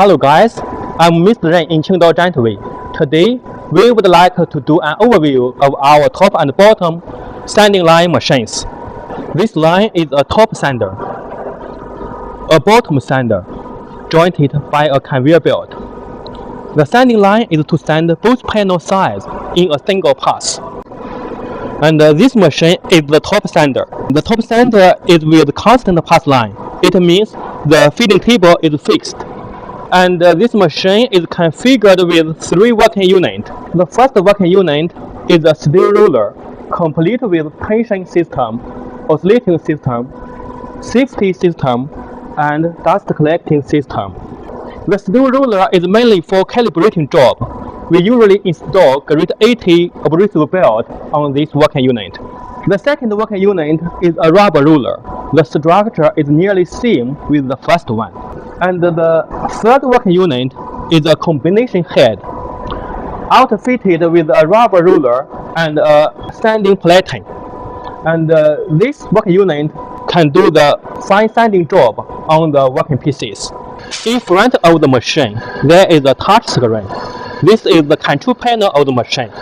Hello guys, I'm Mr. Ren in Qingdao Giantway. Today, we would like to do an overview of our top and bottom sanding line machines. This line is a top sander, a bottom sander, jointed by a conveyor belt. The sanding line is to sand both panel sides in a single pass. And this machine is the top sander. The top sander is with constant pass line. It means the feeding table is fixed. And this machine is configured with 3 working units. The first working unit is a steel roller, complete with tension system, oscillating system, safety system, and dust collecting system. The steel roller is mainly for calibrating job. We usually install grade 80 abrasive belt on this working unit. The second working unit is a rubber ruler. The structure is nearly same with the first one. And the third working unit is a combination head, outfitted with a rubber ruler and a sanding plating. And this working unit can do the fine sanding job on the working pieces. In front of the machine, there is a touch screen. This is the control panel of the machine.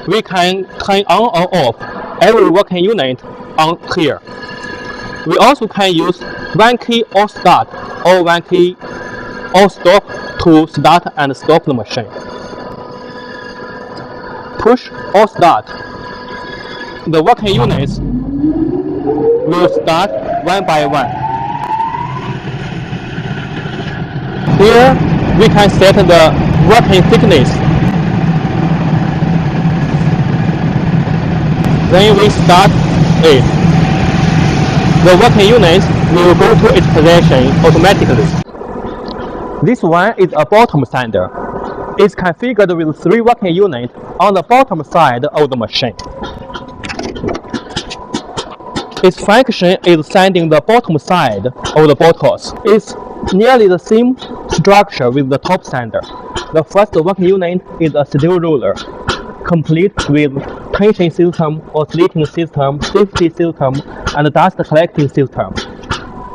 We can turn on or off every working unit on here. We also can use 1 key or start or 1 key or stop to start and stop the machine. Push or start. The working units will start one by one. Here we can set the working thickness. Then we start it. The working unit will go to its position automatically. This one is a bottom sander. It's configured with 3 working units on the bottom side of the machine. Its function is sanding the bottom side of the bottles. It's nearly the same structure with the top sander. The first working unit is a steel roller, complete with tension system, oscillating system, safety system, and dust collecting system.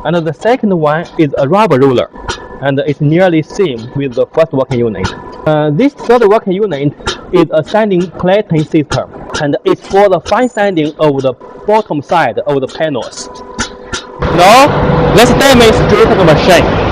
And the second one is a rubber ruler, and it's nearly same with the first working unit. This third working unit is a sanding plating system, and it's for the fine sanding of the bottom side of the panels. Now, let's demonstrate the machine.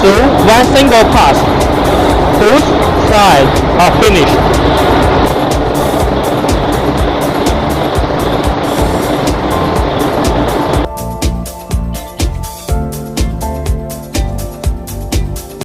So one single pass, both sides are finished.